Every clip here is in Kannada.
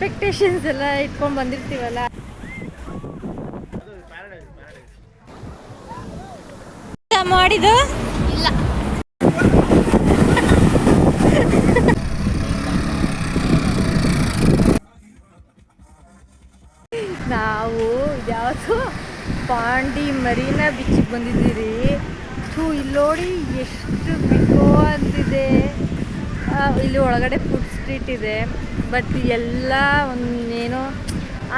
ಎಕ್ಸ್ಪೆಕ್ಟೇಷನ್ಸ್ ಎಲ್ಲ ಇಟ್ಕೊಂಡು ಬಂದಿರ್ತೀವಲ್ಲ. ಮಾಡಿದ್ದು ಇಲ್ಲ, ನಾವು ಯಾವುದು ಪಾಂಡಿ ಮರೀನಾ ಬೀಚಿಗೆ ಬಂದಿದ್ದೀರಿ. ಇಲ್ಲಿ ನೋಡಿ ಎಷ್ಟು ಬಿಕೋ ಅಂತಿದೆ. ಇಲ್ಲಿ ಒಳಗಡೆ ಫುಡ್ ಸ್ಟ್ರೀಟ್ ಇದೆ, ಬಟ್ ಎಲ್ಲ ಒಂದೇನೋ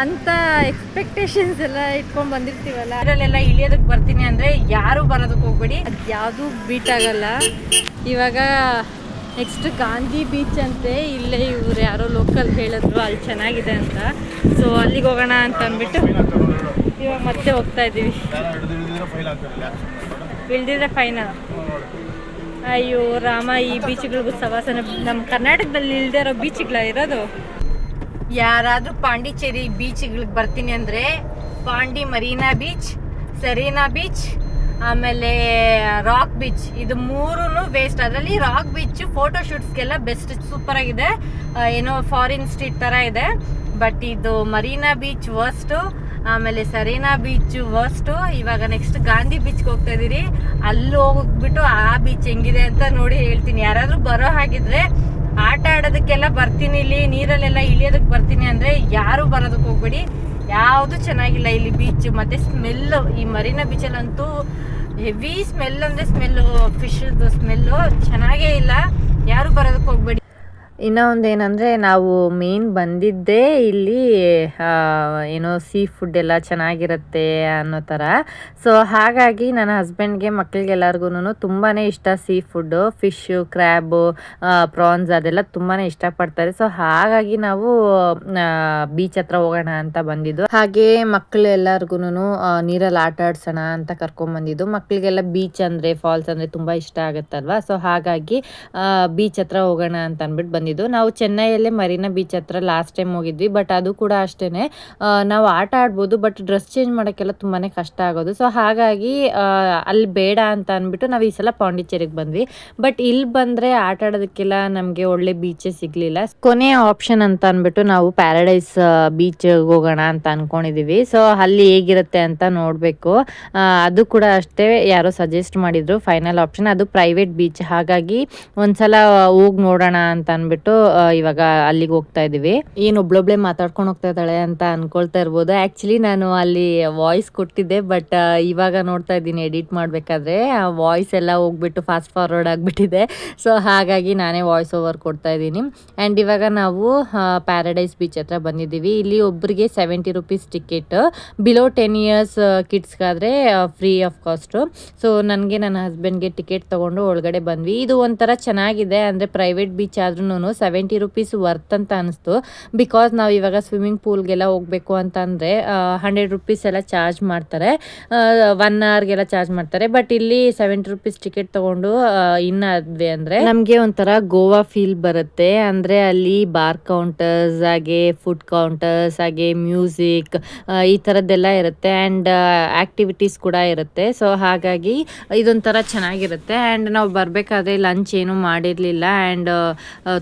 ಅಂತ ಎಕ್ಸ್ಪೆಕ್ಟೇಷನ್ಸ್ ಎಲ್ಲ ಇಟ್ಕೊಂಡು ಬಂದಿರ್ತೀವಲ್ಲ, ಅದರಲ್ಲೆಲ್ಲ ಇಳಿಯೋದಕ್ಕೆ ಬರ್ತೀನಿ ಅಂದರೆ ಯಾರೂ ಬರೋದಕ್ಕೆ ಹೋಗ್ಬೇಡಿ, ಅದು ಯಾವುದೂ ಬೀಟ್ ಆಗಲ್ಲ. ಇವಾಗ ನೆಕ್ಸ್ಟ್ ಗಾಂಧಿ ಬೀಚ್ ಅಂತೆ, ಇಲ್ಲೇ ಇವ್ರು ಯಾರೋ ಲೋಕಲ್ ಹೇಳಿದ್ರು ಅಲ್ಲಿ ಚೆನ್ನಾಗಿದೆ ಅಂತ. ಸೊ ಅಲ್ಲಿಗೆ ಹೋಗೋಣ ಅಂತ ಅಂದ್ಬಿಟ್ಟು ಇವಾಗ ಮತ್ತೆ ಹೋಗ್ತಾ ಇದ್ದೀವಿ. ಇಳ್ದಿದ್ರೆ ಫೈನಾ? ಅಯ್ಯೋ ರಾಮ, ಈ ಬೀಚ್ಗಳಿಗೂ ಸವಾಸನ. ನಮ್ಮ ಕರ್ನಾಟಕದಲ್ಲಿ ಇಲ್ಲದೆ ಇರೋ ಬೀಚ್ಗಳ ಇರೋದು. ಯಾರಾದರೂ ಪಾಂಡಿಚೇರಿ ಬೀಚ್ಗಳಿಗೆ ಬರ್ತೀನಿ ಅಂದರೆ Pondy Marina beach, Serena beach, ಆಮೇಲೆ ರಾಕ್ ಬೀಚ್, ಇದು ಮೂರೂ ವೇಸ್ಟ್. ಅದರಲ್ಲಿ ರಾಕ್ ಬೀಚ್ ಫೋಟೋ ಶೂಟ್ಸ್ಗೆಲ್ಲ ಬೆಸ್ಟ್, ಸೂಪರ್ ಆಗಿದೆ, ಏನೋ ಫಾರಿನ್ ಸ್ಟ್ರೀಟ್ ಥರ ಇದೆ. ಬಟ್ ಇದು ಮರೀನಾ ಬೀಚ್ ವರ್ಸ್ಟು, ಆಮೇಲೆ ಸರೀನಾ ಬೀಚ್ ವರ್ಸ್ಟು. ಇವಾಗ ನೆಕ್ಸ್ಟ್ ಗಾಂಧಿ ಬೀಚ್ಗೆ ಹೋಗ್ತಾ ಇದ್ದೀರಿ. ಅಲ್ಲಿ ಹೋಗ್ಬಿಟ್ಟು ಆ ಬೀಚ್ ಹೆಂಗಿದೆ ಅಂತ ನೋಡಿ ಹೇಳ್ತೀನಿ. ಯಾರಾದರೂ ಬರೋ ಹಾಗಿದ್ರೆ, ಆಟ ಆಡೋದಕ್ಕೆಲ್ಲ ಬರ್ತೀನಿ, ಇಲ್ಲಿ ನೀರಲ್ಲೆಲ್ಲ ಇಳಿಯೋದಕ್ಕೆ ಬರ್ತೀನಿ ಅಂದರೆ ಯಾರೂ ಬರೋದಕ್ಕೆ ಹೋಗ್ಬೇಡಿ, ಯಾವುದು ಚೆನ್ನಾಗಿಲ್ಲ ಇಲ್ಲಿ ಬೀಚ್. ಮತ್ತು ಸ್ಮೆಲ್ಲು, ಈ ಮರೀನಾ ಬೀಚಲ್ಲಂತೂ ಹೆವಿ ಸ್ಮೆಲ್, ಅಂದರೆ ಸ್ಮೆಲ್ಲು, ಫಿಶ್ದು ಸ್ಮೆಲ್ಲು ಚೆನ್ನಾಗೇ ಇಲ್ಲ, ಯಾರೂ ಬರೋದಕ್ಕೆ ಹೋಗ್ಬೇಡಿ. ಇನ್ನೂ ಒಂದೇನೆಂದರೆ, ನಾವು ಮೇನ್ ಬಂದಿದ್ದೇ ಇಲ್ಲಿ ಏನೋ ಸೀ ಫುಡ್ ಎಲ್ಲ ಚೆನ್ನಾಗಿರುತ್ತೆ ಅನ್ನೋ ಥರ. ಸೊ ಹಾಗಾಗಿ ನನ್ನ ಹಸ್ಬೆಂಡ್ಗೆ, ಮಕ್ಕಳಿಗೆಲ್ಲರಿಗೂ ತುಂಬಾ ಇಷ್ಟ seafood, fish, crab, prawns ಅದೆಲ್ಲ ತುಂಬಾ ಇಷ್ಟಪಡ್ತಾರೆ. ಸೊ ಹಾಗಾಗಿ ನಾವು ಬೀಚ್ ಹತ್ರ ಹೋಗೋಣ ಅಂತ ಬಂದಿದ್ದು. ಹಾಗೆ ಮಕ್ಕಳೆಲ್ಲರಿಗೂ ನೀರಲ್ಲಿ ಆಟ ಆಡ್ಸೋಣ ಅಂತ ಕರ್ಕೊಂಡ್ಬಂದಿದ್ದು. ಮಕ್ಕಳಿಗೆಲ್ಲ ಬೀಚ್ ಅಂದರೆ, ಫಾಲ್ಸ್ ಅಂದರೆ ತುಂಬ ಇಷ್ಟ ಆಗುತ್ತಲ್ವ. ಸೊ ಹಾಗಾಗಿ ಬೀಚ್ ಹತ್ರ ಹೋಗೋಣ ಅಂತ ಅಂದ್ಬಿಟ್ಟು ಬಂದಿದ್ದು. ನಾವು ಚೆನ್ನೈಯಲ್ಲೇ ಮರೀನಾ ಬೀಚ್ ಹತ್ರ ಲಾಸ್ಟ್ ಟೈಮ್ ಹೋಗಿದ್ವಿ, ಬಟ್ ಅದು ಕೂಡ ಅಷ್ಟೇ, ನಾವು ಆಟ ಆಡ್ಬೋದು, ಬಟ್ ಡ್ರೆಸ್ ಚೇಂಜ್ ಮಾಡೋಕ್ಕೆಲ್ಲ ತುಂಬಾ ಕಷ್ಟ ಆಗೋದು. ಸೊ ಹಾಗಾಗಿ ಅಲ್ಲಿ ಬೇಡ ಅಂತ ಅಂದ್ಬಿಟ್ಟು ನಾವು ಈ ಸಲ ಪಾಂಡಿಚೇರಿಗೆ ಬಂದ್ವಿ. ಬಟ್ ಇಲ್ಲಿ ಬಂದರೆ ಆಟ ಆಡೋದಕ್ಕೆಲ್ಲ ನಮಗೆ ಒಳ್ಳೆ ಬೀಚೇ ಸಿಗಲಿಲ್ಲ. ಕೊನೆಯ ಆಪ್ಷನ್ ಅಂತ ಅಂದ್ಬಿಟ್ಟು ನಾವು ಪ್ಯಾರಡೈಸ್ ಬೀಚ್ಗೆ ಹೋಗೋಣ ಅಂತ ಅಂದ್ಕೊಂಡಿದ್ದೀವಿ. ಸೊ ಅಲ್ಲಿ ಹೇಗಿರುತ್ತೆ ಅಂತ ನೋಡಬೇಕು. ಅದು ಕೂಡ ಅಷ್ಟೇ, ಯಾರೋ ಸಜೆಸ್ಟ್ ಮಾಡಿದ್ರು ಫೈನಲ್ ಆಪ್ಷನ್, ಅದು ಪ್ರೈವೇಟ್ ಬೀಚ್. ಹಾಗಾಗಿ ಒಂದ್ಸಲ ಹೋಗಿ ನೋಡೋಣ ಅಂತ ಅಂದ್ಬಿಟ್ಟು ಇವಾಗ ಅಲ್ಲಿಗೆ ಹೋಗ್ತಾ ಇದೀವಿ. ಏನು ಒಬ್ಳೊಬ್ಳೆ ಮಾತಾಡ್ಕೊಂಡು ಹೋಗ್ತಾ ಇದ್ದಾಳೆ ಅಂತ ಅನ್ಕೊಳ್ತಾ ಇರ್ಬೋದು. ಆ್ಯಕ್ಚುಲಿ ನಾನು ಅಲ್ಲಿ ವಾಯ್ಸ್ ಕೊಟ್ಟಿದ್ದೆ, ಬಟ್ ಇವಾಗ ನೋಡ್ತಾ ಇದ್ದೀನಿ ಎಡಿಟ್ ಮಾಡಬೇಕಾದ್ರೆ ವಾಯ್ಸ್ ಎಲ್ಲ ಹೋಗ್ಬಿಟ್ಟು ಫಾಸ್ಟ್ ಫಾರ್ವರ್ಡ್ ಆಗಿಬಿಟ್ಟಿದೆ. ಸೊ ಹಾಗಾಗಿ ನಾನೇ ವಾಯ್ಸ್ ಓವರ್ ಕೊಡ್ತಾ ಇದ್ದೀನಿ. ಆ್ಯಂಡ್ ಇವಾಗ ನಾವು ಪ್ಯಾರಡೈಸ್ ಬೀಚ್ ಹತ್ರ ಬಂದಿದ್ದೀವಿ. ಇಲ್ಲಿ ಒಬ್ಬರಿಗೆ 70 ರೂಪೀಸ್ ಟಿಕೆಟ್, ಬಿಲೋ 10 ಇಯರ್ಸ್ ಕಿಡ್ಸ್ಗಾದರೆ ಫ್ರೀ ಆಫ್ ಕಾಸ್ಟು. ಸೊ ನನಗೆ, ನನ್ನ ಹಸ್ಬೆಂಡ್ಗೆ ಟಿಕೆಟ್ ತೊಗೊಂಡು ಒಳಗಡೆ ಬಂದ್ವಿ. ಇದು ಒಂಥರ ಚೆನ್ನಾಗಿದೆ, ಅಂದರೆ ಪ್ರೈವೇಟ್ ಬೀಚ್ ಆದ್ರೂ 70 ರೂಪೀಸ್ ವರ್ತ್ ಅಂತ ಅನಿಸ್ತು. ಬಿಕಾಸ್ ನಾವು ಇವಾಗ ಸ್ವಿಮ್ಮಿಂಗ್ ಪೂಲ್ಗೆಲ್ಲ ಹೋಗಬೇಕು ಅಂತಂದರೆ 100 ರೂಪೀಸ್ ಎಲ್ಲ ಚಾರ್ಜ್ ಮಾಡ್ತಾರೆ, 1 ಅವರ್ಗೆಲ್ಲ ಚಾರ್ಜ್ ಮಾಡ್ತಾರೆ. ಬಟ್ ಇಲ್ಲಿ 70 ರೂಪೀಸ್ ಟಿಕೆಟ್ ತೊಗೊಂಡು ಇನ್ನಾದ್ವಿ ಅಂದರೆ ನಮಗೆ ಒಂಥರ ಗೋವಾ ಫೀಲ್ ಬರುತ್ತೆ. ಅಂದರೆ ಅಲ್ಲಿ ಬಾರ್ ಕೌಂಟರ್ಸ್, ಹಾಗೆ ಫುಡ್ ಕೌಂಟರ್ಸ್, ಹಾಗೆ ಮ್ಯೂಸಿಕ್, ಈ ಥರದ್ದೆಲ್ಲ ಇರುತ್ತೆ. ಆ್ಯಂಡ್ ಆ್ಯಕ್ಟಿವಿಟೀಸ್ ಕೂಡ ಇರುತ್ತೆ. ಸೊ ಹಾಗಾಗಿ ಇದೊಂಥರ ಚೆನ್ನಾಗಿರುತ್ತೆ. ಆ್ಯಂಡ್ ನಾವು ಬರಬೇಕಾದ್ರೆ ಲಂಚ್ ಏನೂ ಮಾಡಿರಲಿಲ್ಲ, ಆ್ಯಂಡ್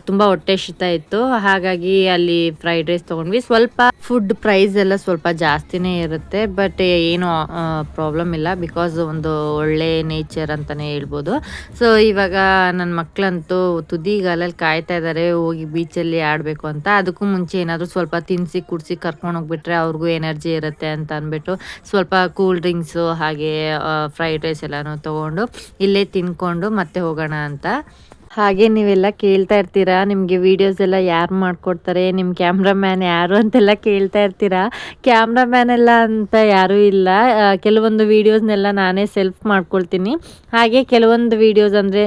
ತುಂಬ ಹೊಟ್ಟೆ ಶಿತ ಇತ್ತು. ಹಾಗಾಗಿ ಅಲ್ಲಿ ಫ್ರೈಡ್ ರೈಸ್ ತೊಗೊಂಡ್ವಿ. ಸ್ವಲ್ಪ ಫುಡ್ ಪ್ರೈಸ್ ಎಲ್ಲ ಸ್ವಲ್ಪ ಜಾಸ್ತಿನೇ ಇರುತ್ತೆ, ಬಟ್ ಏನೂ ಪ್ರಾಬ್ಲಮ್ ಇಲ್ಲ, ಬಿಕಾಸ್ ಒಂದು ಒಳ್ಳೆ ನೇಚರ್ ಅಂತಲೇ ಹೇಳ್ಬೋದು. ಸೊ ಇವಾಗ ನನ್ನ ಮಕ್ಕಳಂತೂ ತುದಿಗಾಲಲ್ಲಿ ಕಾಯ್ತಾ ಇದ್ದಾರೆ ಹೋಗಿ ಬೀಚಲ್ಲಿ ಆಡಬೇಕು ಅಂತ. ಅದಕ್ಕೂ ಮುಂಚೆ ಏನಾದರೂ ಸ್ವಲ್ಪ ತಿನ್ನಿಸಿ ಕುಡಿಸಿ ಕರ್ಕೊಂಡು ಹೋಗ್ಬಿಟ್ರೆ ಅವ್ರಿಗೂ ಎನರ್ಜಿ ಇರುತ್ತೆ ಅಂತ ಅಂದ್ಬಿಟ್ಟು ಸ್ವಲ್ಪ ಕೂಲ್ ಡ್ರಿಂಕ್ಸು ಹಾಗೆ ಫ್ರೈಡ್ ರೈಸ್ ಎಲ್ಲನೂ ತೊಗೊಂಡು ಇಲ್ಲೇ ತಿನ್ಕೊಂಡು ಮತ್ತೆ ಹೋಗೋಣ ಅಂತ. ಹಾಗೆ ನೀವೆಲ್ಲ ಕೇಳ್ತಾ ಇರ್ತೀರಾ, ನಿಮಗೆ ವೀಡಿಯೋಸ್ ಎಲ್ಲ ಯಾರು ಮಾಡಿಕೊಡ್ತಾರೆ, ನಿಮ್ಮ ಕ್ಯಾಮ್ರಾಮ್ಯಾನ್ ಯಾರು ಅಂತೆಲ್ಲ ಕೇಳ್ತಾ ಇರ್ತೀರಾ. ಕ್ಯಾಮ್ರಾಮ್ಯಾನ್ ಎಲ್ಲ ಅಂತ ಯಾರೂ ಇಲ್ಲ. ಕೆಲವೊಂದು ವೀಡಿಯೋಸ್ನೆಲ್ಲ ನಾನೇ ಸೆಲ್ಫ್ ಮಾಡ್ಕೊಳ್ತೀನಿ. ಹಾಗೆ ಕೆಲವೊಂದು ವೀಡಿಯೋಸ್ ಅಂದರೆ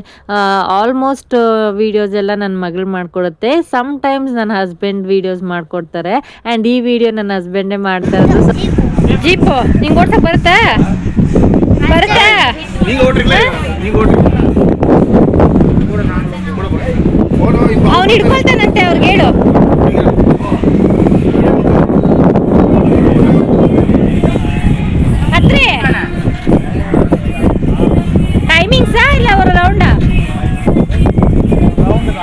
ಆಲ್ಮೋಸ್ಟ್ ವೀಡಿಯೋಸ್ ಎಲ್ಲ ನನ್ನ ಮಗಳು ಮಾಡಿಕೊಡುತ್ತೆ. ಸಮ್ ಟೈಮ್ಸ್ ನನ್ನ ಹಸ್ಬೆಂಡ್ ವೀಡಿಯೋಸ್ ಮಾಡಿಕೊಡ್ತಾರೆ. ಆ್ಯಂಡ್ ಈ ವಿಡಿಯೋ ನನ್ನ ಹಸ್ಬೆಂಡೇ ಮಾಡ್ತಾ ಇರೋದು. ಜೀಪು ನಿಂಗೆ ಓಡ್ಸಕ್ಕೆ ಬರುತ್ತಾ? ಅವ್ನು ಹಿಡ್ಕೊಳ್ತಾನಂತೆ, ಅವ್ರಿಗೆ ಹೇಳು. ಹತ್ರಿ ಟೈಮಿಂಗ್ಸಾ ಇಲ್ಲ ಅವರ ರೌಂಡ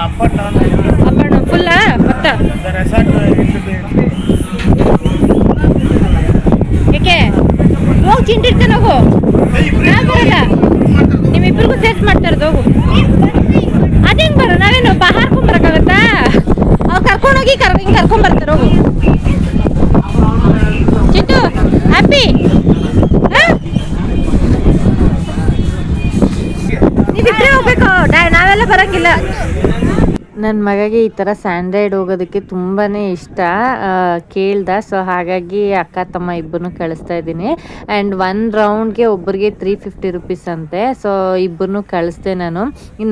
ಅಪ್ಪಣ್ಣ ಫುಲ್ಲ ಮತ್ತೆ ಚಿಂಟ ಇರ್ತಾನೆ ಹೋಗು. ನಾವ್ ಬರಲ್ಲ, ನಿಮ್ಮಿಬ್ಬರಿಗೂ ಸೇರ್ಸ್ ಮಾಡ್ತಾ ಇರೋದು ಹೋಗು. ಅದೇನ್ ಬರೋ, ನಾವೇನು ಹಾರ್ಕೊಂಬರಕ್ಕಾಗತ್ತಾ? ಅವ್ರು ಕರ್ಕೊಂಡೋಗಿ ಹಿಂಗೆ ಕರ್ಕೊಂಬರ್ತಾರೆ ಹೋಗು. ಚಿಂಟು ಹ್ಯಾಪಿ ನೀವಿಬ್ಬರೇ ಹೋಗ್ಬೇಕು, ನಾವೆಲ್ಲ ಬರಂಗಿಲ್ಲ. ನನ್ನ ಮಗಗೆ ಈ ಥರ ಸ್ಯಾಂಡ್ರೈಡ್ ಹೋಗೋದಕ್ಕೆ ತುಂಬಾ ಇಷ್ಟ. ಕೇಳ್ದ, ಸೊ ಹಾಗಾಗಿ ಅಕ್ಕ ತಮ್ಮ ಇಬ್ಬರನ್ನು ಕಳಿಸ್ತಾ ಇದ್ದೀನಿ. ಆ್ಯಂಡ್ 1 ರೌಂಡ್ಗೆ ಒಬ್ಬರಿಗೆ 350 ರುಪೀಸ್ ಅಂತೆ. ಸೊ ಇಬ್ಬರನ್ನು ಕಳಿಸ್ದೆ ನಾನು.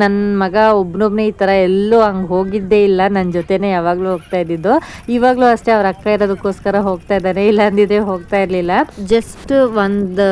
ನನ್ನ ಮಗ ಒಬ್ಬನೊಬ್ಬನೇ ಈ ಥರ ಎಲ್ಲೂ ಹಂಗೆ ಹೋಗಿದ್ದೇ ಇಲ್ಲ, ನನ್ನ ಜೊತೆನೇ ಯಾವಾಗಲೂ ಹೋಗ್ತಾ ಇದ್ದಿದ್ದು. ಇವಾಗಲೂ ಅಷ್ಟೇ ಅವ್ರ ಅಕ್ಕ ಇರೋದಕ್ಕೋಸ್ಕರ ಹೋಗ್ತಾ ಇದ್ದಾನೆ, ಇಲ್ಲಾಂದಿದ್ರೆ ಹೋಗ್ತಾ ಇರಲಿಲ್ಲ. ಜಸ್ಟ್ 1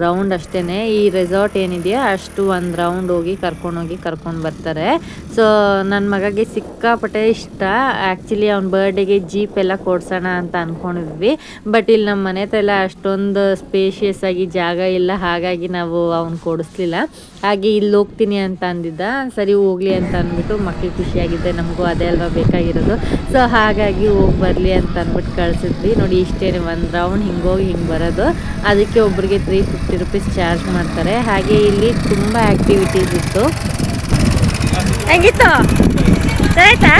ರೌಂಡ್ ಅಷ್ಟೇ, ಈ ರೆಸಾರ್ಟ್ ಏನಿದೆಯಾ ಅಷ್ಟು 1 ರೌಂಡ್ ಹೋಗಿ ಕರ್ಕೊಂಡು ಬರ್ತಾರೆ. ಸೊ ನನ್ನ ಮಗ ಸಿಕ್ಕಾಪಟ್ಟೆ ಇಷ್ಟ. ಆ್ಯಕ್ಚುಲಿ ಅವ್ನ ಬರ್ಡೇಗೆ ಜೀಪ್ ಎಲ್ಲ ಕೊಡ್ಸೋಣ ಅಂತ ಅಂದ್ಕೊಂಡಿದ್ವಿ, ಬಟ್ ಇಲ್ಲಿ ನಮ್ಮ ಮನೆ ಹತ್ರ ಎಲ್ಲ ಅಷ್ಟೊಂದು ಸ್ಪೇಷಿಯಸ್ ಆಗಿ ಜಾಗ ಇಲ್ಲ, ಹಾಗಾಗಿ ನಾವು ಅವ್ನು ಕೊಡಿಸ್ಲಿಲ್ಲ. ಹಾಗೆ ಇಲ್ಲಿ ಹೋಗ್ತೀನಿ ಅಂತ ಅಂದಿದ್ದ, ಸರಿ ಹೋಗ್ಲಿ ಅಂತ ಅಂದ್ಬಿಟ್ಟು ಮಕ್ಳಿಗೆ ಖುಷಿಯಾಗಿದೆ, ನಮಗೂ ಅದೇ ಅಲ್ವಾ ಬೇಕಾಗಿರೋದು. ಸೊ ಹಾಗಾಗಿ ಹೋಗಿ ಬರಲಿ ಅಂತ ಅಂದ್ಬಿಟ್ಟು ಕಳಿಸಿದ್ವಿ. ನೋಡಿ ಇಷ್ಟೇ, 1 ರೌಂಡ್ ಹಿಂಗೋಗಿ ಹಿಂಗೆ ಬರೋದು. ಅದಕ್ಕೆ ಒಬ್ಬರಿಗೆ 350 ರುಪೀಸ್ ಚಾರ್ಜ್ ಮಾಡ್ತಾರೆ. ಹಾಗೆ ಇಲ್ಲಿ ತುಂಬ ಆ್ಯಕ್ಟಿವಿಟೀಸ್ ಇತ್ತು. ಹೆಂಗಿತ್ತು? ಆಯ್ತಾ?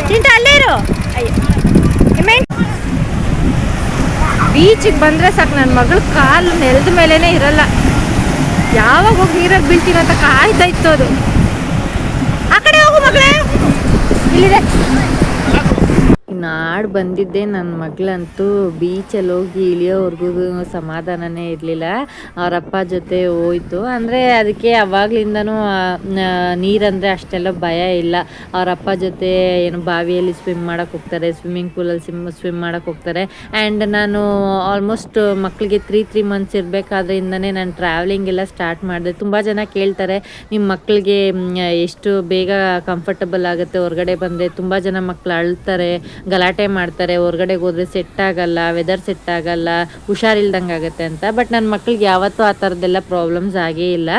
ಚಿಂಟ ಅಲ್ಲೇ ಇರು. ಬೀಚಿಗೆ ಬಂದರೆ ಸಾಕು, ನನ್ನ ಮಗಳು ಕಾಲು ನೆಲದ ಮೇಲೇ ಇರಲ್ಲ. ಯಾವಾಗ ಹೋಗಿ ನೀರಾಗಿ ಬೀಳ್ತೀನಿ ಅಂತ ಕಾಯ್ತಾ ಇತ್ತು ಅದು. ಆ ಕಡೆ ಹೋಗು ಮಗಳೇ, ಇಲ್ಲಿದೆ. ನಾಡು ಬಂದಿದ್ದೆ, ನನ್ನ ಮಗಳಂತೂ ಬೀಚಲ್ಲಿ ಹೋಗಿ ಇಳಿಯೋವರೆಗೂ ಸಮಾಧಾನನೇ ಇರಲಿಲ್ಲ. ಅವರಪ್ಪ ಜೊತೆ ಹೋಯ್ತು ಅಂದರೆ ಅದಕ್ಕೆ ಅವಾಗ್ಲಿಂದನೂ ನೀರಂದರೆ ಅಷ್ಟೆಲ್ಲ ಭಯ ಇಲ್ಲ. ಅವರಪ್ಪ ಜೊತೆ ಏನು ಬಾವಿಯಲ್ಲಿ ಸ್ವಿಮ್ ಮಾಡೋಕ್ಕೆ ಹೋಗ್ತಾರೆ, ಸ್ವಿಮ್ಮಿಂಗ್ ಪೂಲಲ್ಲಿ ಸ್ವಿಮ್ ಮಾಡೋಕ್ಕೆ ಹೋಗ್ತಾರೆ. ಆ್ಯಂಡ್ ನಾನು ಆಲ್ಮೋಸ್ಟ್ ಮಕ್ಕಳಿಗೆ 3 ಮಂತ್ಸ್ ಇರಬೇಕಾದ್ರಿಂದನೇ ನಾನು ಟ್ರಾವೆಲಿಂಗ್ ಎಲ್ಲ ಸ್ಟಾರ್ಟ್ ಮಾಡಿದೆ. ತುಂಬ ಜನ ಕೇಳ್ತಾರೆ, ನಿಮ್ಮ ಮಕ್ಕಳಿಗೆ ಎಷ್ಟು ಬೇಗ ಕಂಫರ್ಟಬಲ್ ಆಗುತ್ತೆ ಹೊರಗಡೆ ಬಂದರೆ? ತುಂಬ ಜನ ಮಕ್ಕಳು ಅಳ್ತಾರೆ, ಗಲಾಟೆ ಮಾಡ್ತಾರೆ, ಹೊರಗಡೆಗೆ ಹೋದರೆ ಸೆಟ್ ಆಗಲ್ಲ, ವೆದರ್ ಸೆಟ್ ಆಗಲ್ಲ, ಹುಷಾರಿಲ್ದಂಗೆ ಆಗುತ್ತೆ ಅಂತ. ಬಟ್ ನನ್ನ ಮಕ್ಳಿಗೆ ಯಾವತ್ತೂ ಆ ಥರದ್ದೆಲ್ಲ ಪ್ರಾಬ್ಲಮ್ಸ್ ಆಗೇ ಇಲ್ಲ.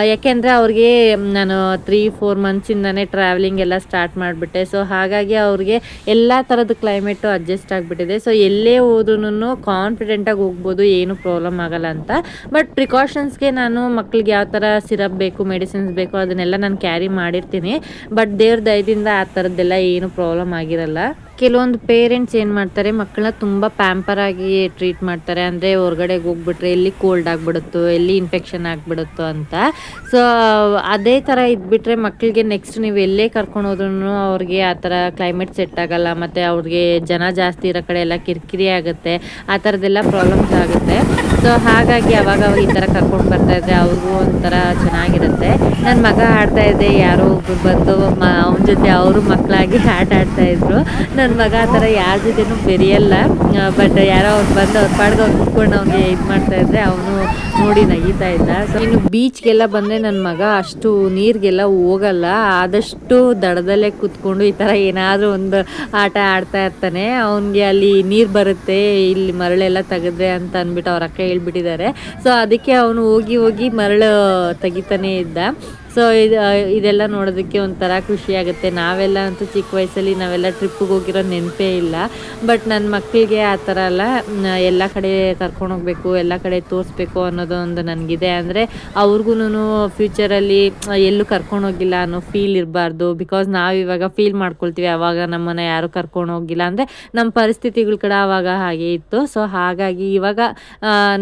ಯಾಕೆಂದರೆ ಅವ್ರಿಗೆ ನಾನು 3-4 ಮಂತ್ಸಿಂದನೇ ಟ್ರಾವೆಲಿಂಗ್ ಎಲ್ಲ ಸ್ಟಾರ್ಟ್ ಮಾಡಿಬಿಟ್ಟೆ. ಸೊ ಹಾಗಾಗಿ ಅವ್ರಿಗೆ ಎಲ್ಲ ಥರದ ಕ್ಲೈಮೇಟು ಅಡ್ಜಸ್ಟ್ ಆಗಿಬಿಟ್ಟಿದೆ. ಸೊ ಎಲ್ಲೇ ಹೋದ್ರೂ ಕಾನ್ಫಿಡೆಂಟಾಗಿ ಹೋಗ್ಬೋದು, ಏನು ಪ್ರಾಬ್ಲಮ್ ಆಗಲ್ಲ ಅಂತ. ಬಟ್ ಪ್ರಿಕಾಷನ್ಸ್ಗೆ ನಾನು ಮಕ್ಳಿಗೆ ಯಾವ ಥರ ಸಿರಪ್ ಬೇಕು, ಮೆಡಿಸಿನ್ಸ್ ಬೇಕು, ಅದನ್ನೆಲ್ಲ ನಾನು ಕ್ಯಾರಿ ಮಾಡಿರ್ತೀನಿ. ಬಟ್ ದೇವ್ರ ದಯದಿಂದ ಆ ಥರದ್ದೆಲ್ಲ ಏನು ಪ್ರಾಬ್ಲಮ್ ಆಗಿರಲ್ಲ. ಕೆಲವೊಂದು ಪೇರೆಂಟ್ಸ್ ಏನು ಮಾಡ್ತಾರೆ, ಮಕ್ಕಳನ್ನ ತುಂಬ ಪ್ಯಾಂಪರಾಗಿ ಟ್ರೀಟ್ ಮಾಡ್ತಾರೆ. ಅಂದರೆ ಹೊರಗಡೆಗೆ ಹೋಗ್ಬಿಟ್ರೆ ಎಲ್ಲಿ ಕೋಲ್ಡ್ ಆಗಿಬಿಡುತ್ತೋ, ಎಲ್ಲಿ ಇನ್ಫೆಕ್ಷನ್ ಆಗಿಬಿಡುತ್ತೋ ಅಂತ. ಸೊ ಅದೇ ಥರ ಇದ್ಬಿಟ್ರೆ ಮಕ್ಕಳಿಗೆ ನೆಕ್ಸ್ಟ್ ನೀವು ಎಲ್ಲೇ ಕರ್ಕೊಂಡು ಹೋದ್ರೂ ಅವ್ರಿಗೆ ಆ ಥರ ಕ್ಲೈಮೇಟ್ ಸೆಟ್ ಆಗಲ್ಲ, ಮತ್ತು ಅವ್ರಿಗೆ ಜನ ಜಾಸ್ತಿ ಇರೋ ಕಡೆ ಎಲ್ಲ ಕಿರಿಕಿರಿ ಆಗುತ್ತೆ, ಆ ಥರದ್ದೆಲ್ಲ ಪ್ರಾಬ್ಲಮ್ಸ್ ಆಗುತ್ತೆ. ಸೊ ಹಾಗಾಗಿ ಅವಾಗ ಈ ಥರ ಕರ್ಕೊಂಡು ಬರ್ತಾಯಿದ್ರೆ ಅವ್ರಿಗೂ ಒಂಥರ ಚೆನ್ನಾಗಿರುತ್ತೆ. ನನ್ನ ಮಗ ಆಡ್ತಾಯಿದ್ದೆ, ಯಾರೋ ಒಬ್ರು ಬಂದು ಅವನ ಜೊತೆ ಅವರು ಮಕ್ಕಳಾಗಿ ಆಟ ಆಡ್ತಾಯಿದ್ರು. ನನ್ನ ಮಗ ಆ ಥರ ಯಾರ ಜೊತೆನೂ ಬೆರೆಯಲ್ಲ, ಬಟ್ ಯಾರೋ ಅವ್ರು ಬಂದು ಅವ್ರ ಪಾಡ್ಗೆ ಅವ್ರು ಕುತ್ಕೊಂಡು ಅವ್ನಿಗೆ ಇದು ಮಾಡ್ತಾಯಿದ್ರೆ ಅವನು ನೋಡಿ ನಗೀತಾ ಇದ್ದ. ಸೊ ಇನ್ನು ಬೀಚ್ಗೆಲ್ಲ ಬಂದರೆ ನನ್ನ ಮಗ ಅಷ್ಟು ನೀರಿಗೆಲ್ಲ ಹೋಗಲ್ಲ, ಆದಷ್ಟು ದಡದಲ್ಲೇ ಕೂತ್ಕೊಂಡು ಈ ಥರ ಏನಾದರೂ ಒಂದು ಆಟ ಆಡ್ತಾ ಇರ್ತಾನೆ. ಅವನಿಗೆ ಅಲ್ಲಿ ನೀರು ಬರುತ್ತೆ, ಇಲ್ಲಿ ಮರಳೆಲ್ಲ ತೆಗೆದ್ರೆ ಅಂತ ಅಂದ್ಬಿಟ್ಟು ಅವ್ರ ಅಕ್ಕ ಹೇಳ್ಬಿಟ್ಟಿದ್ದಾರೆ. ಸೊ ಅದಕ್ಕೆ ಅವನು ಹೋಗಿ ಮರಳು ತೆಗಿತಾನೇ ಇದ್ದ. ಸೊ ಇದೆಲ್ಲ ನೋಡೋದಕ್ಕೆ ಒಂಥರ ಖುಷಿಯಾಗುತ್ತೆ. ನಾವೆಲ್ಲ ಅಂತೂ ಚಿಕ್ಕ ವಯಸ್ಸಲ್ಲಿ ನಾವೆಲ್ಲ ಟ್ರಿಪ್ಪಿಗೆ ಹೋಗಿರೋ ನೆನಪೇ ಇಲ್ಲ. ಬಟ್ ನನ್ನ ಮಕ್ಕಳಿಗೆ ಆ ಥರ ಎಲ್ಲ ಎಲ್ಲ ಕಡೆ ಕರ್ಕೊಂಡೋಗ್ಬೇಕು, ಎಲ್ಲ ಕಡೆ ತೋರಿಸ್ಬೇಕು ಅನ್ನೋದು ಒಂದು ನನಗಿದೆ. ಅಂದರೆ ಅವ್ರಿಗೂ ಫ್ಯೂಚರಲ್ಲಿ ಎಲ್ಲೂ ಕರ್ಕೊಂಡೋಗಿಲ್ಲ ಅನ್ನೋ ಫೀಲ್ ಇರಬಾರ್ದು. ಬಿಕಾಸ್ ನಾವು ಇವಾಗ ಫೀಲ್ ಮಾಡ್ಕೊಳ್ತೀವಿ, ಆವಾಗ ನಮ್ಮನ್ನು ಯಾರೂ ಕರ್ಕೊಂಡೋಗಿಲ್ಲ ಅಂದರೆ ನಮ್ಮ ಪರಿಸ್ಥಿತಿಗಳ ಕಡೆ ಆವಾಗ ಹಾಗೆ ಇತ್ತು. ಸೊ ಹಾಗಾಗಿ ಇವಾಗ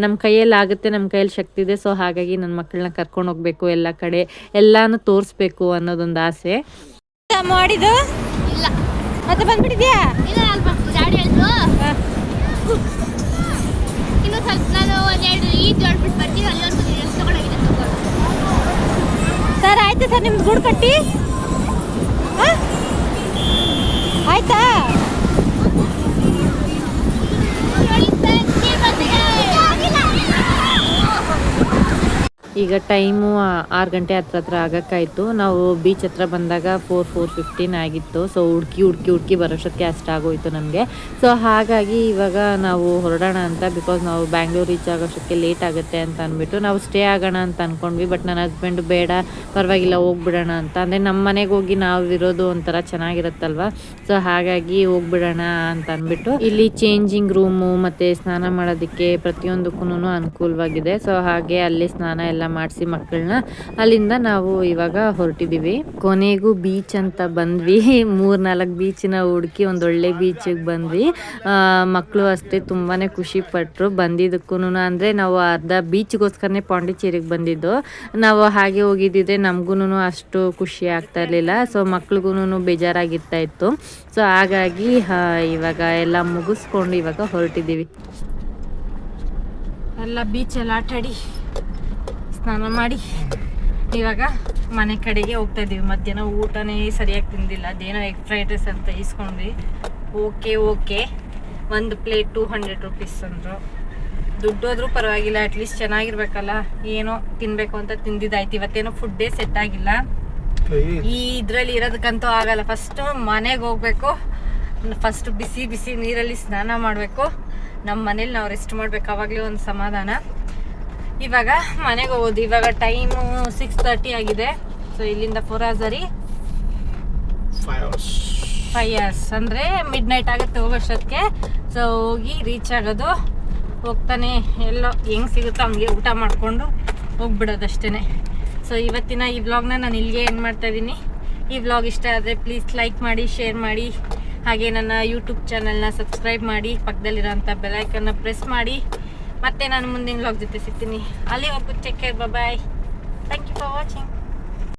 ನಮ್ಮ ಕೈಯಲ್ಲಿ ಆಗುತ್ತೆ, ನಮ್ಮ ಕೈಯಲ್ಲಿ ಶಕ್ತಿ ಇದೆ. ಸೊ ಹಾಗಾಗಿ ನನ್ನ ಮಕ್ಕಳನ್ನ ಕರ್ಕೊಂಡೋಗ್ಬೇಕು, ಎಲ್ಲ ಕಡೆ ಎಲ್ಲಾನು ತೋರಿಸ್ಬೇಕು ಅನ್ನೋದೊಂದು ಆಸೆ. ಮಾಡಿದ್ದು ಇಲ್ಲ ಮತ್ತೆ ಬಂದ್ಬಿಟ್ಟಿದ್ಯಾ? ಇಲ್ಲ, ಗಾಡಿ ಹೇಳಿದ್ರು ಇನ್ನು ಸ್ವಲ್ಪ ನಾನು ಒಂದೆರಡು ಈಜು ಆಡ್ಬಿಟ್ಟು ಬರ್ತೀವಿ, ಅಲ್ಲಿವರೆಗೂ ತಗೊಂಡೋಗಿದೆ. ಸರ್ ಆಯ್ತು ಸರ್, ನಿಮ್ದು ಗೂಡು ಕಟ್ಟಿ ಆಯ್ತಾ? ಈಗ ಟೈಮು 6 ಗಂಟೆ ಹತ್ರ ಆಗಕ್ಕಾಯಿತು. ನಾವು ಬೀಚ್ ಹತ್ರ ಬಂದಾಗ 4:15 ಆಗಿತ್ತು. ಸೊ ಹುಡುಕಿ ಬರೋಷ್ಟಕ್ಕೆ ಅಷ್ಟಾಗೋಯ್ತು ನಮಗೆ. ಸೊ ಹಾಗಾಗಿ ಇವಾಗ ನಾವು ಹೊರಡೋಣ ಅಂತ, ಬಿಕಾಸ್ ನಾವು ಬ್ಯಾಂಗ್ಳೂರ್ ರೀಚ್ ಆಗೋಷ್ಟಕ್ಕೆ ಲೇಟ್ ಆಗುತ್ತೆ ಅಂತ ಅಂದ್ಬಿಟ್ಟು ನಾವು ಸ್ಟೇ ಆಗೋಣ ಅಂತ ಅಂದ್ಕೊಂಡ್ವಿ. ಬಟ್ ನನ್ನ ಹಸ್ಬೆಂಡ್ ಬೇಡ ಪರವಾಗಿಲ್ಲ ಹೋಗ್ಬಿಡೋಣ ಅಂತ. ಅಂದರೆ ನಮ್ಮ ಮನೆಗೆ ಹೋಗಿ ನಾವು ಇರೋದು ಒಂಥರ ಚೆನ್ನಾಗಿರುತ್ತಲ್ವ. ಸೊ ಹಾಗಾಗಿ ಹೋಗ್ಬಿಡೋಣ ಅಂತ ಅಂದ್ಬಿಟ್ಟು ಇಲ್ಲಿ ಚೇಂಜಿಂಗ್ ರೂಮು ಮತ್ತು ಸ್ನಾನ ಮಾಡೋದಕ್ಕೆ ಪ್ರತಿಯೊಂದಕ್ಕೂ ಅನುಕೂಲವಾಗಿದೆ. ಸೊ ಹಾಗೆ ಅಲ್ಲಿ ಸ್ನಾನ ಎಲ್ಲ ಮಾಡಿಸಿ ಮಕ್ಕಳನ್ನ ಅಲ್ಲಿಂದ ನಾವು ಇವಾಗ ಹೊರಟಿದ್ದೀವಿ. ಕೊನೆಗೂ ಬೀಚ್ ಅಂತ ಬಂದ್ವಿ. 3-4 ಬೀಚ್ನ ಹುಡುಕಿ ಒಂದೊಳ್ಳೆ ಬೀಚಿಗೆ ಬಂದ್ವಿ. ಮಕ್ಕಳು ಅಷ್ಟೇ ತುಂಬಾ ಖುಷಿ ಪಟ್ಟರು ಬಂದಿದ್ದಕ್ಕೂ. ಅಂದರೆ ನಾವು ಅರ್ಧ ಬೀಚ್ಗೋಸ್ಕರನೇ ಪಾಂಡಿಚೇರಿಗೆ ಬಂದಿದ್ದು. ನಾವು ಹಾಗೆ ಹೋಗಿದ್ದಿದ್ರೆ ನಮಗೂ ಅಷ್ಟು ಖುಷಿ ಆಗ್ತಾ ಇರಲಿಲ್ಲ. ಸೊ ಮಕ್ಳಿಗೂ ಬೇಜಾರಾಗಿರ್ತಾ ಇತ್ತು. ಸೊ ಹಾಗಾಗಿ ಇವಾಗ ಎಲ್ಲ ಮುಗಿಸ್ಕೊಂಡು ಇವಾಗ ಹೊರಟಿದ್ದೀವಿ. ಎಲ್ಲ ಬೀಚಲ್ಲಿ ಆಟಾಡಿ ಸ್ನಾನ ಮಾಡಿ ಇವಾಗ ಮನೆ ಕಡೆಗೆ ಹೋಗ್ತಾ ಇದ್ದೀವಿ. ಮಧ್ಯಾಹ್ನ ಊಟನೇ ಸರಿಯಾಗಿ ತಿಂದಿಲ್ಲ. ಅದೇನೋ ಎಗ್ ಫ್ರೈಡ್ ರೈಸ್ ಅಂತ ಇಸ್ಕೊಂಡ್ವಿ. ಓಕೆ ಒಂದು ಪ್ಲೇಟ್ 200 ರೂಪೀಸ್ ಅಂದರು. ದುಡ್ಡೋದ್ರೂ ಪರವಾಗಿಲ್ಲ, ಅಟ್ಲೀಸ್ಟ್ ಚೆನ್ನಾಗಿರ್ಬೇಕಲ್ಲ. ಏನೋ ತಿನ್ಬೇಕು ಅಂತ ತಿಂದಿದ್ದಾಯ್ತು. ಇವತ್ತೇನೋ ಫುಡ್ಡೇ ಸೆಟ್ ಆಗಿಲ್ಲ. ಈ ಇದರಲ್ಲಿ ಇರೋದಕ್ಕಂತೂ ಆಗಲ್ಲ. ಫಸ್ಟು ಮನೆಗೆ ಹೋಗ್ಬೇಕು, ಫಸ್ಟ್ ಬಿಸಿ ನೀರಲ್ಲಿ ಸ್ನಾನ ಮಾಡಬೇಕು. ನಮ್ಮ ಮನೇಲಿ ನಾವು ರೆಸ್ಟ್ ಮಾಡ್ಬೇಕು, ಆವಾಗಲೇ ಒಂದು ಸಮಾಧಾನ. ಇವಾಗ ಮನೆಗೆ ಹೋಗೋದು. ಇವಾಗ ಟೈಮು 6:30 ಆಗಿದೆ. ಸೊ ಇಲ್ಲಿಂದ 4 hours 5 hours ಅಂದರೆ ಮಿಡ್ ನೈಟ್ ಆಗುತ್ತೆ ಹೋಗೋಷ್ಟಕ್ಕೆ. ಸೊ ಹೋಗಿ ರೀಚ್ ಆಗೋದು. ಹೋಗ್ತಾನೆ ಎಲ್ಲೋ ಹೆಂಗೆ ಸಿಗುತ್ತೋ ಹಂಗೆ ಊಟ ಮಾಡಿಕೊಂಡು ಹೋಗ್ಬಿಡೋದಷ್ಟೇ. ಸೊ ಇವತ್ತಿನ ಈ ವ್ಲಾಗ್ನ ನಾನು ಇಲ್ಲಿಗೆ ಏನು ಮಾಡ್ತಾಯಿದ್ದೀನಿ. ಈ ವ್ಲಾಗ್ ಇಷ್ಟ ಆದರೆ ಪ್ಲೀಸ್ ಲೈಕ್ ಮಾಡಿ, ಶೇರ್ ಮಾಡಿ, ಹಾಗೆ ನನ್ನ ಯೂಟ್ಯೂಬ್ ಚಾನಲ್ನ ಸಬ್ಸ್ಕ್ರೈಬ್ ಮಾಡಿ, ಪಕ್ಕದಲ್ಲಿರೋಂಥ ಬೆಲೈಕನ್ನ ಪ್ರೆಸ್ ಮಾಡಿ. ಮತ್ತೆ ನಾನು ಮುಂದಿನ ವ್ಲಾಗ್ ಜೊತೆ ಸಿಗ್ತೀನಿ. ಅಲ್ಲಿವರೆಗೂ take care, bye. Thank you for watching.